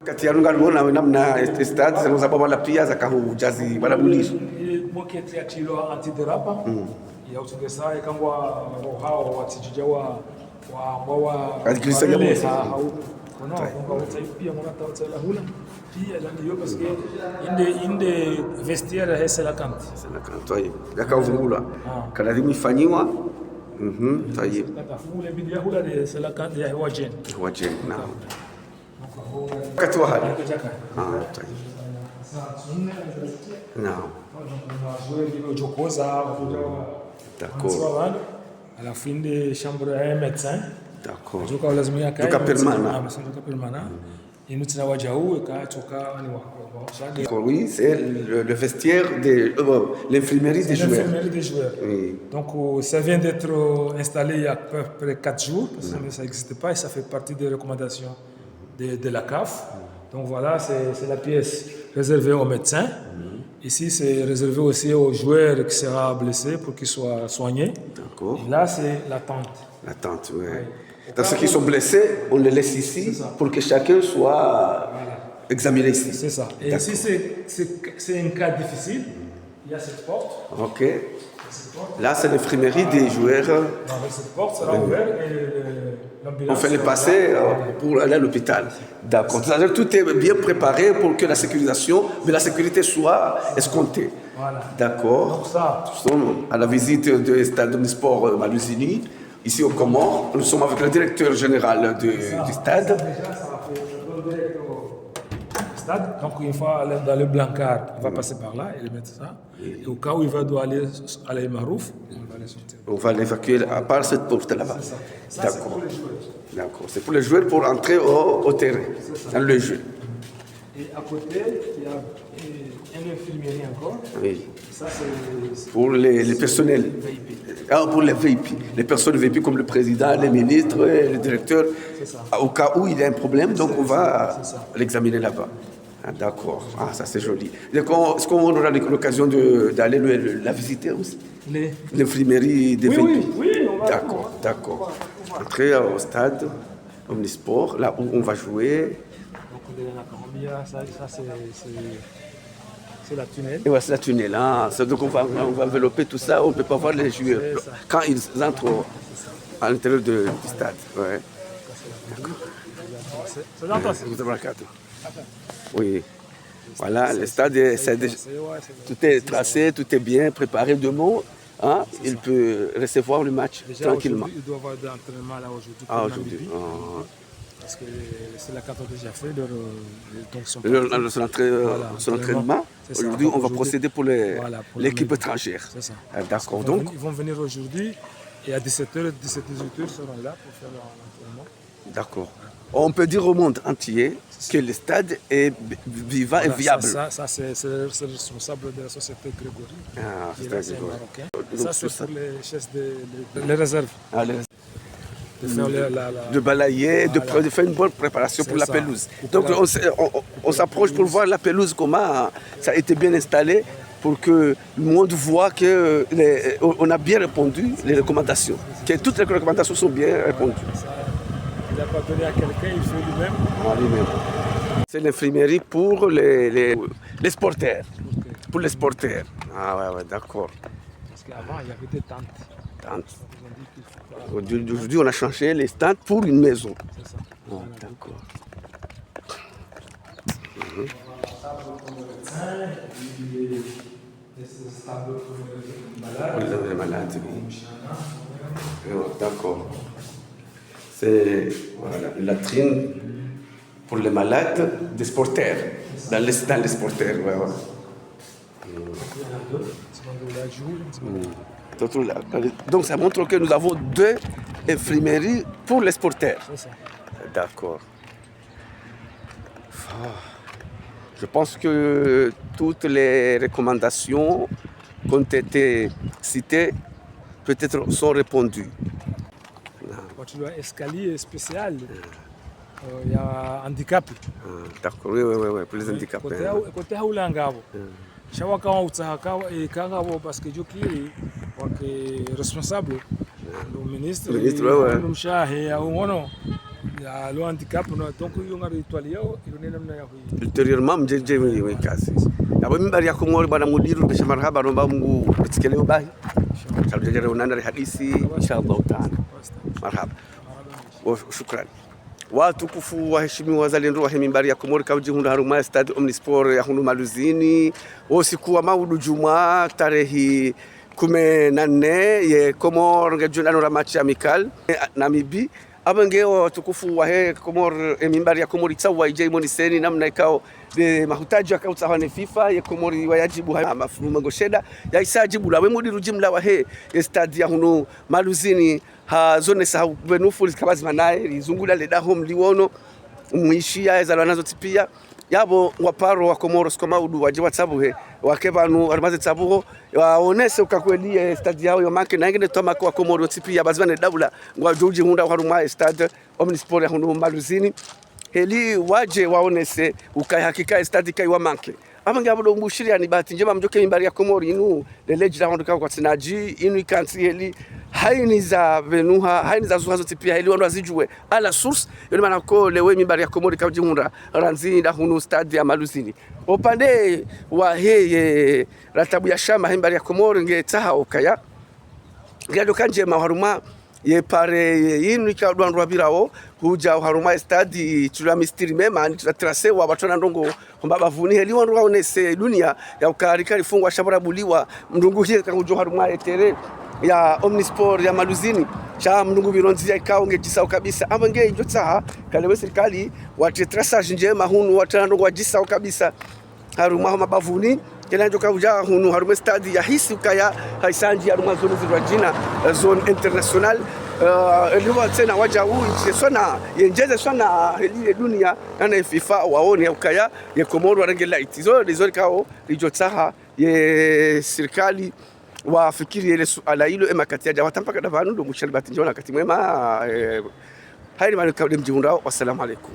Kati ya ngalibona namna stade zinaweza baba pia za kahujazi bana bulizo moketi atilo antiderapa ya utugesa ikangwa hao watijijawa wa Adikilisa ya mwezi. Kuna wata pia mwana tawala hula pia ndio parce que inde vestiaire hesa la kant. Tayeb. Yakavungula. Kalazima ifanywa. Tayeb. Kafule bidia hula de sala kant ya wajen. Wajen. Naam. Wakati wa hali. Tayeb. Naam. D'accord. À la fin de chambre à un médecin. D'accord. Joka lazima yakae. Joka permanent. Joka permanent. Et nous tunawajau et choka ni wa. Oui, c'est le vestiaire de l'infirmerie des joueurs. L'infirmerie des joueurs. Oui. Donc ça vient d'être installé il y a à peu près 4 jours parce que ça n'existait pas et ça fait partie des recommandations de la CAF. Donc voilà, c'est la pièce réservée aux médecins. Ici, c'est réservé aussi aux joueurs qui sera blessé pour qu'ils soient soignés. D'accord. Et là, c'est la tente. La tente, oui. Dans ceux qui sont blessés, on les laisse ici pour que chacun soit examiné ici. C'est ça. Et ici, c'est un cas difficile. Il y a cette porte. Ok. Là, c'est l'infirmerie des joueurs. Avec cette porte, ça sera ouverte et l'ambulance. On fait les passer pour aller à l'hôpital. D'accord. C'est-à-dire que tout est bien préparé pour que la sécurisation, mais la sécurité soit escomptée. Voilà. D'accord. Donc ça. Nous sommes à la visite du stade Omnisport Maluzini, ici au Comores. Nous sommes avec le directeur général du stade. Déjà, ça va faire le directeur au stade. Donc une fois dans le blancard, on va passer par là et le mettre ça. Et au cas où il va devoir aller à la Marouf, on va les sortir. On va l'évacuer à part cette porte là-bas. Ça, c'est pour les joueurs. D'accord. C'est pour les joueurs pour entrer au terrain, dans le jeu. Et à côté, il y a une infirmerie encore. Oui. Ça, c'est pour les personnels. Pour les VIP. Les personnes VIP comme le président, les ministres, les directeurs. Au cas où il y a un problème, donc on va l'examiner là-bas. Ah, d'accord. Ah, ça c'est joli. Est-ce qu'on aura l'occasion d'aller la visiter aussi? L'infirmerie des VIP. Oui, on va. D'accord, d'accord. Entrer au stade Omnisport, là où on va jouer. Donc, ça c'est la tunnel. Et voilà, c'est la tunnel. Hein. Donc on va envelopper tout ça, on ne peut pas voir les joueurs quand ils entrent à l'intérieur du stade. Ouais. C'est dans toi. Oui. Voilà, le stade, tout est tracé, tout est bien préparé demain. Hein, il peut recevoir le match tranquillement. Il doit avoir d'entraînement là aujourd'hui. Ah, aujourd'hui. Parce que c'est la carte déjà fait. Donc son entraînement. Aujourd'hui, on va procéder pour l'équipe étrangère. C'est ça. Ah, d'accord. Donc, ils vont venir aujourd'hui et à 17h, 17h, seront là pour faire l'entraînement. D'accord. On peut dire au monde entier que le stade est vivant et viable. Ça c'est le responsable de la société Grégory. Ah, c'est marocain. Ça, c'est pour les chefs les réserves. Ah, de balayer, de faire une bonne préparation pour la pelouse. Donc on s'approche pour voir la pelouse, comment ça a été bien installé, pour que le monde voit qu'on a bien répondu les recommandations, que toutes les recommandations sont bien répondues. Il n'a pas donné à quelqu'un, il fait lui-même. Lui-même. C'est l'infirmerie pour les sporteurs. Pour les sporteurs. Ah ouais, d'accord. Parce qu'avant, il y avait des tentes. Aujourd'hui, on a changé les stands pour une maison. C'est ça. Oh, d'accord. Pour les malades, oui. D'accord. C'est une latrine pour les malades des sporteurs. Dans les sporteurs, ouais. Donc ça montre que nous avons 2 infirmeries pour les sporteurs. C'est ça. D'accord. Je pense que toutes les recommandations qui ont été citées peut-être sont répondues. Quand tu dois escalier spécial, il y a handicap. D'accord, oui, pour les handicapés. Côté Haulangabo. Shawaka wa utahaka ikangabo parce que jokiri wake responsable le ministre ouais. mshahe au ngono ya le handicap donc hiyo ngari twalio ile namna ya huyo ultérieurement mjeje wewe kazi abo mimbari ya Komoro bwana mudiru bisha marhaba naomba Mungu tusikeleo bahi tutajere unana hadisi inshallah taala marhaba wa shukrani watukufu waheshimiwa wazalendo wa mimbari ya Komoro kaujihunda haruma stade Omnisport ya hunu Maluzini usiku wa maudu Jumaa tarehe 14 ye Komoro ngejunano la match amical Namibia abangeo watukufu wa Komoro mimbari ya Komoro tsawa ije moniseni namna ikao de mahutaji akautsawane FIFA ye Komoro wayajibu mafumu mangosheda ya isajibu la wemudi jimla wa stade ya hunu Maluzini ha zone sa benufu zikabazi manaye lizungula leda home liwono muishia ezalwa nazo tipia yabo waparo wa Komoro sikomaudu waje watsabuhe wakebanu armaze tsabuho waonese ukakwelie stade yao yo make nangene toma kwa Komoro tipia bazibane dabula ngwa joji hunda haruma stade Omnisport ya hunu Maluzini heli waje waonese ukahakika stade kai wa make abange abo mbushiriya ni bahati njema mjoke mimbari ya Komoro inu leleji la hondoka kwa sinaji inu ikansi heli haini za venuha haini za zuhazo tipia heli wanu azijue ala source yoni maana ko lewe mimbari ya Komoro kaujihunda ranzi la hunu stade ya Maluzini opande wa heye ratabu ya shama mimbari ya Komoro nge taha okaya ngado kanje maharuma ye pare inu ikadwandu wabirawo huja haruma stadi tula mistiri mema ni trace wa batona ndongo mbaba vuni heli wandu waonese dunia ya ukarikari fungwa shabara buliwa mndungu hie kakujo haruma etere ya Omnisport ya Maluzini cha mndungu bironzi ya ikao ngejisao kabisa abange ijo tsaha kalewe serikali wate traçage njema hunu watana ndongo wajisao kabisa haruma mabavuni kelanjo kauja hunu haruma stadi ya hisi ukaya haisanji haruma zone zirwajina zone international eliwa tena waja huu sona yenjeze sona heli dunia na FIFA waone ukaya ye Komoro range light zo kao lijotsaha ye serikali wafikiri ile suala hilo emakati ya watampaka davanu ndo mushalibati njona kati mwema haini mali kaudi mjihunda. Wassalamu alaikum.